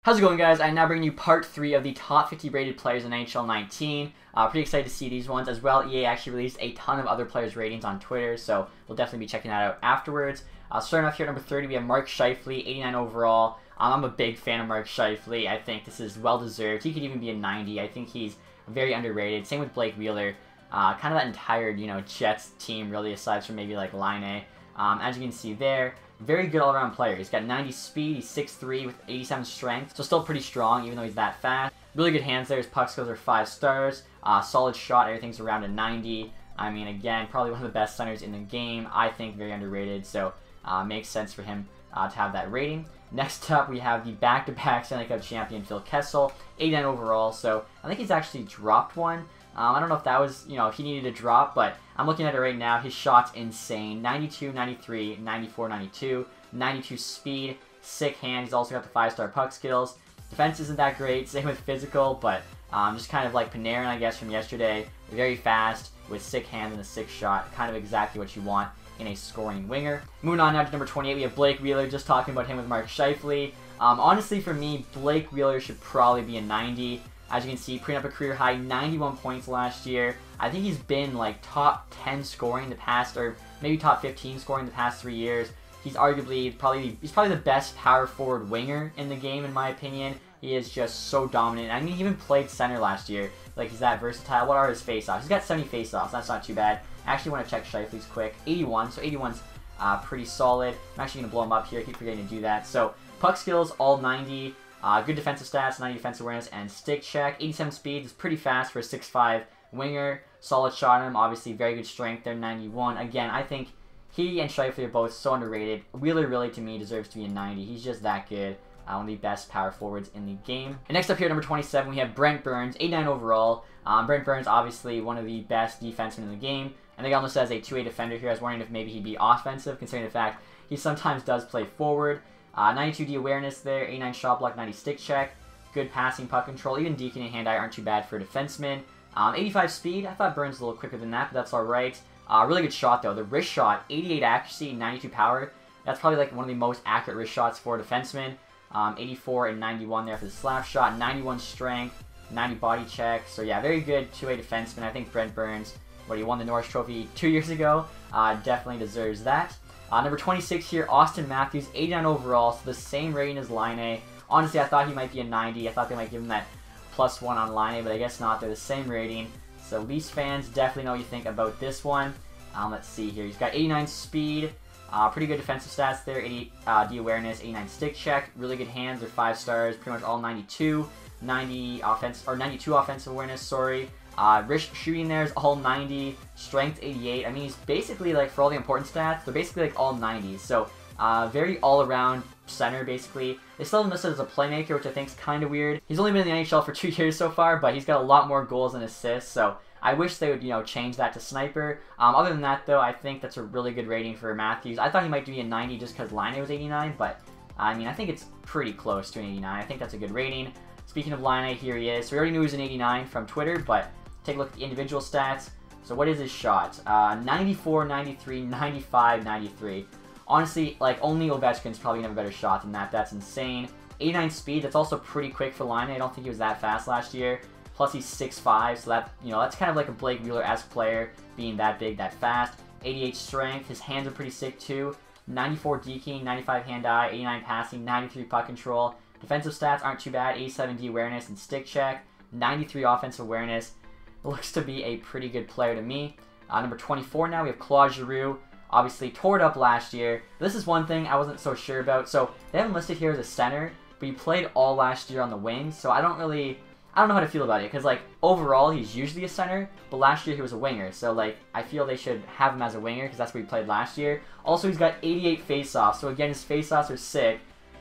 How's it going, guys? I'm now bringing you part 3 of the top 50 rated players in NHL 19. Pretty excited to see these ones as well. EA actually released a ton of other players' ratings on Twitter, so we'll definitely be checking that out afterwards. Starting off here at number 30, we have Mark Scheifele, 89 overall. I'm a big fan of Mark Scheifele. I think this is well-deserved. He could even be a 90. I think he's very underrated. Same with Blake Wheeler. Kind of that entire, Jets team, really, aside from maybe like Line. As you can see there, very good all-around player. He's got 90 speed, he's 6'3", with 87 strength, so still pretty strong even though he's that fast. Really good hands there, his puck skills are 5 stars. Solid shot, everything's around a 90. I mean, again, probably one of the best centers in the game. I think very underrated, so makes sense for him to have that rating. Next up, we have the back-to-back Stanley Cup champion, Phil Kessel, 89 overall, so I think he's actually dropped one. I don't know if that was, if he needed a drop, but I'm looking at it right now. His shot's insane. 92, 93, 94, 92, 92 speed, sick hand. He's also got the 5-star puck skills. Defense isn't that great, same with physical, but just kind of like Panarin, I guess, from yesterday. Very fast, with sick hands and a sick shot. Kind of exactly what you want in a scoring winger. Moving on now to number 28, we have Blake Wheeler. Just talking about him with Mark Scheifele. Honestly, for me, Blake Wheeler should probably be a 90. As you can see, putting up a career high 91 points last year. I think he's been like top 10 scoring the past, or maybe top 15 scoring the past 3 years. He's arguably probably the best power forward winger in the game, in my opinion. He is just so dominant. I mean, he even played center last year. Like, he's that versatile. What are his faceoffs? He's got 70 faceoffs. That's not too bad. I actually want to check Scheifele's quick. 81. So 81's pretty solid. I'm actually going to blow him up here. I keep forgetting to do that. So puck skills, all 90. Good defensive stats, 90 defensive awareness, and stick check. 87 speed is pretty fast for a 6'5" winger. Solid shot on him. Obviously, very good strength there, 91. Again, I think he and Scheifele are both so underrated. Wheeler really, to me, deserves to be a 90. He's just that good. One of the best power forwards in the game. And next up here, number 27, we have Brent Burns, 89 overall. Brent Burns, obviously, one of the best defensemen in the game. I think almost as a 2A defender here. I was wondering if maybe he'd be offensive, considering the fact he sometimes does play forward. 92 D awareness there, 89 shot block, 90 stick check. Good passing, puck control. Even Deacon and hand-eye aren't too bad for a defenseman. 85 speed. I thought Burns was a little quicker than that, but that's alright. Really good shot, though. The wrist shot, 88 accuracy, 92 power. That's probably like one of the most accurate wrist shots for a defenseman. 84 and 91 there for the slap shot. 91 strength, 90 body check. So yeah, very good 2A defenseman. I think Brent Burns, he won the Norris Trophy 2 years ago, definitely deserves that. Number 26 here, Austin Matthews, 89 overall, so the same rating as Line. Honestly, I thought he might be a 90. I thought they might give him that +1 on Line, but I guess not. They're the same rating. So Leafs fans definitely know what you think about this one. Let's see here. He's got 89 speed, pretty good defensive stats there, 88 D awareness, 89 stick check, really good hands. They're 5 stars, pretty much all 92, 92 offensive awareness. Sorry. Wrist shooting there is all 90, strength 88. I mean, he's basically, like, for all the important stats, they're basically, like, all 90s. So, very all-around center, basically. They still have him listed as a playmaker, which I think is kind of weird. He's only been in the NHL for 2 years so far, but he's got a lot more goals and assists, so I wish they would, change that to sniper. Other than that, though, I think that's a really good rating for Matthews. I thought he might be a 90 just because Line was 89, but, I mean, I think it's pretty close to an 89. I think that's a good rating. Speaking of Line, here he is. So we already knew he was an 89 from Twitter, but take a look at the individual stats. So what is his shot? 94, 93, 95, 93. Honestly, like, only Ovechkin's probably gonna have a better shot than that. That's insane. 89 speed, that's also pretty quick for Line. I don't think he was that fast last year. Plus he's 6'5", so that, that's kind of like a Blake Wheeler-esque player, being that big, that fast. 88 strength, his hands are pretty sick too. 94 deking, 95 hand-eye, 89 passing, 93 puck control. Defensive stats aren't too bad, 87 D awareness and stick check, 93 offensive awareness. Looks to be a pretty good player to me. Number 24 now, we have Claude Giroux. Obviously, tore it up last year. This is one thing I wasn't so sure about. So, they have him listed here as a center, but he played all last year on the wings, so I don't know how to feel about it, because, like, overall, he's usually a center, but last year he was a winger, so, like, I feel they should have him as a winger, because that's what he played last year. Also, he's got 88 faceoffs, so again, his faceoffs are sick,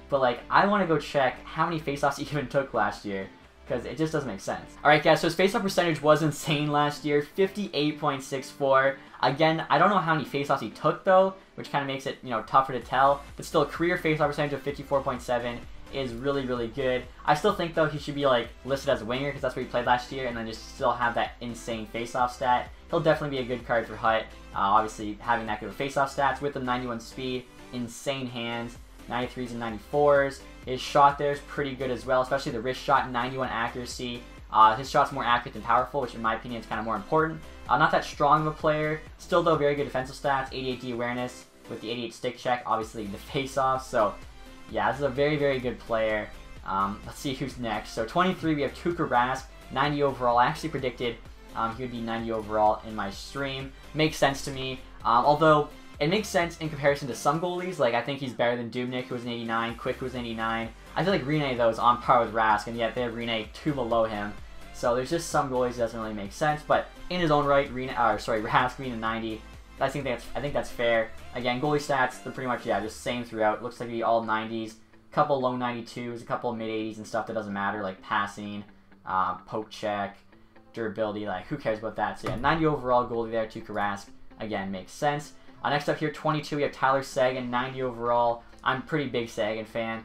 but, like, I want to go check how many faceoffs he even took last year, because it just doesn't make sense. Alright guys, so his faceoff percentage was insane last year, 58.64. Again, I don't know how many faceoffs he took though, which kind of makes it, tougher to tell, but still, career faceoff percentage of 54.7 is really, really good. I still think though he should be, like, listed as a winger, because that's what he played last year, and then just still have that insane faceoff stat. He'll definitely be a good card for Hut. Obviously, having that good faceoff stats with the 91 speed, insane hands, 93s and 94s, His shot there is pretty good as well, especially the wrist shot, 91 accuracy. His shot's more accurate than powerful, which in my opinion is kind of more important. Not that strong of a player. Still, though, very good defensive stats. 88 D awareness with the 88 stick check. Obviously, the face-off. So, yeah, this is a very, very good player. Let's see who's next. So, 23, we have Tuukka Rask. 90 overall. I actually predicted he would be 90 overall in my stream. Makes sense to me. Although, it makes sense in comparison to some goalies. Like, I think he's better than Dubnyk, who was an 89. Quick, who was an 89. I feel like Rene, though, is on par with Rask, and yet they have Rene 2 below him. So there's just some goalies that doesn't really make sense, but in his own right, Rask being a 90, I think that's fair. Again, goalie stats, they're pretty much just same throughout. Looks like it'd be all 90s, couple low 92s, a couple mid 80s and stuff that doesn't matter, like passing, poke check, durability. Like who cares about that? So yeah, 90 overall goalie there. Tuukka Rask again makes sense. Next up here, 22, we have Tyler Seguin, 90 overall. I'm a pretty big Seguin fan.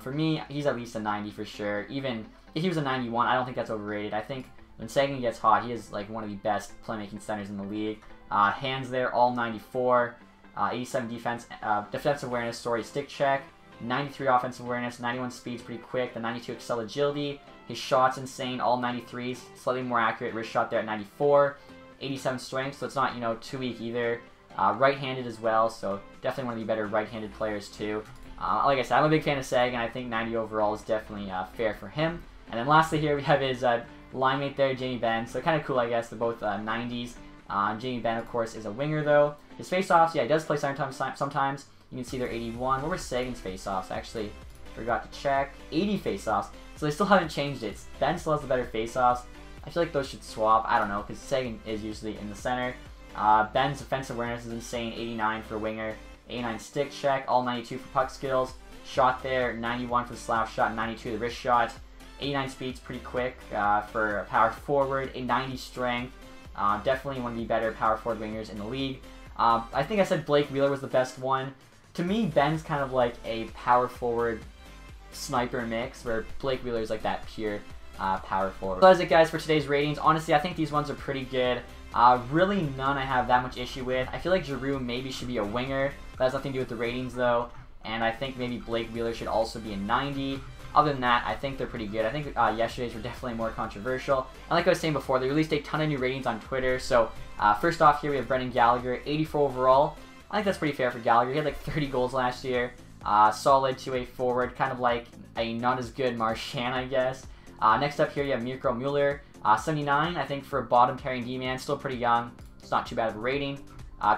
For me, he's at least a 90 for sure. Even if he was a 91, I don't think that's overrated. I think when Seguin gets hot, he is like one of the best playmaking centers in the league. Hands there, all 94. 87 defensive awareness, stick check. 93 offensive awareness, 91 speed's pretty quick. The 92 excel agility. His shot's insane, all 93s. Slightly more accurate wrist shot there at 94. 87 strength, so it's not, too weak either. Right-handed as well, so definitely one of the better right-handed players too. Like I said, I'm a big fan of Seguin. I think 90 overall is definitely fair for him. And then lastly here we have his line mate there, Jamie Benn. So kind of cool, I guess. They're both 90s. Jamie Benn, of course, is a winger, though. His face-offs, yeah, he does play sometimes. You can see they're 81. What were Seguin's face-offs? I actually forgot to check. 80 face-offs. So they still haven't changed it. Benn still has the better face-offs. I feel like those should swap. I don't know, because Seguin is usually in the center. Benn's defensive awareness is insane. 89 for a winger. 89 stick check. All 92 for puck skills. Shot there. 91 for the slap shot. 92 the wrist shot. 89 speed's pretty quick for a power forward. A 90 strength. Definitely one of the better power forward wingers in the league. I think I said Blake Wheeler was the best one. To me, Benn's kind of like a power forward sniper mix, where Blake Wheeler is like that pure power forward. So that's it, guys, for today's ratings. Honestly, I think these ones are pretty good. Really none I have that much issue with. I feel like Giroux maybe should be a winger. That has nothing to do with the ratings, though. And I think maybe Blake Wheeler should also be a 90. Other than that, I think they're pretty good. I think yesterday's were definitely more controversial. And like I was saying before, they released a ton of new ratings on Twitter. So first off here, we have Brendan Gallagher, 84 overall. I think that's pretty fair for Gallagher. He had like 30 goals last year. Solid 2-way forward, kind of like a not as good Marchand, I guess. Next up here, you have Mirko Mueller, 79. I think for a bottom pairing D-man, still pretty young. It's not too bad of a rating.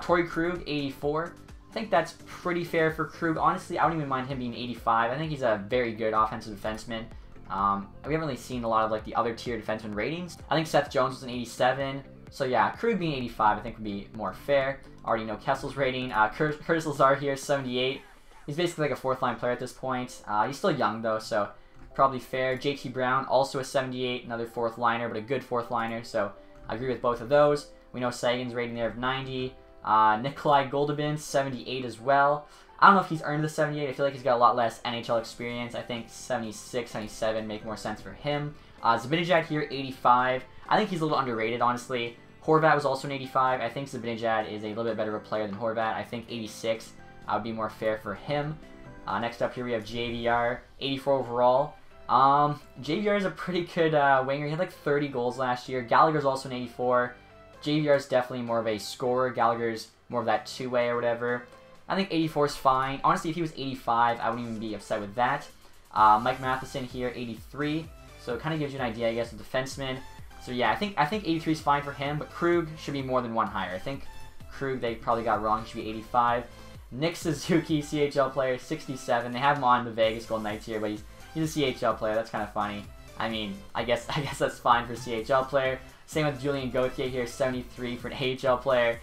Torrey Krug, 84. I think that's pretty fair for Krug. Honestly, I don't even mind him being 85. I think he's a very good offensive defenseman. We haven't really seen a lot of like the other tier defenseman ratings. I think Seth Jones was an 87. So yeah, Krug being 85 I think would be more fair. Already know Kessel's rating. Curtis Lazar here, 78. He's basically like a fourth line player at this point. He's still young though, so probably fair. JT Brown, also a 78, another fourth liner, but a good fourth liner, so I agree with both of those. We know Sagan's rating there of 90. Nikolai Goldobin, 78 as well. I don't know if he's earned the 78. I feel like he's got a lot less NHL experience. I think 76, 77 make more sense for him. Zibanejad here, 85. I think he's a little underrated, honestly. Horvat was also an 85. I think Zibanejad is a little bit better of a player than Horvat. I think 86 would be more fair for him. Next up here we have JVR, 84 overall. JVR is a pretty good winger. He had like 30 goals last year. Gallagher's also an 84. JVR is definitely more of a scorer. Gallagher's more of that two-way or whatever. I think 84 is fine. Honestly, if he was 85, I wouldn't even be upset with that. Mike Matheson here, 83. So it kind of gives you an idea, I guess, of defenseman. So yeah, I think 83 is fine for him, but Krug should be more than one higher. I think Krug, they probably got wrong. He should be 85. Nick Suzuki, CHL player, 67. They have him on the Vegas Golden Knights here, but he's a CHL player. That's kind of funny. I mean, I guess that's fine for a CHL player. Same with Julian Gauthier here, 73 for an AHL player.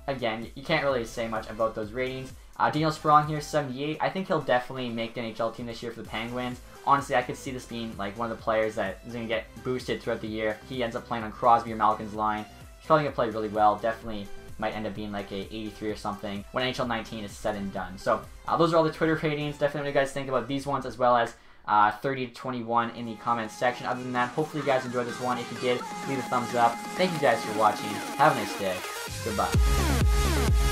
Again, you can't really say much about those ratings. Daniel Sprong here, 78. I think he'll definitely make the NHL team this year for the Penguins. Honestly, I could see this being like one of the players that is going to get boosted throughout the year. If he ends up playing on Crosby or Malkin's line, he's probably going to play really well. Definitely might end up being like a 83 or something when NHL 19 is said and done. So those are all the Twitter ratings. Definitely what you guys think about these ones, as well as 30 to 21 in the comments section. Other than that, hopefully you guys enjoyed this one. If you did, leave a thumbs up. Thank you guys for watching. Have a nice day. Goodbye.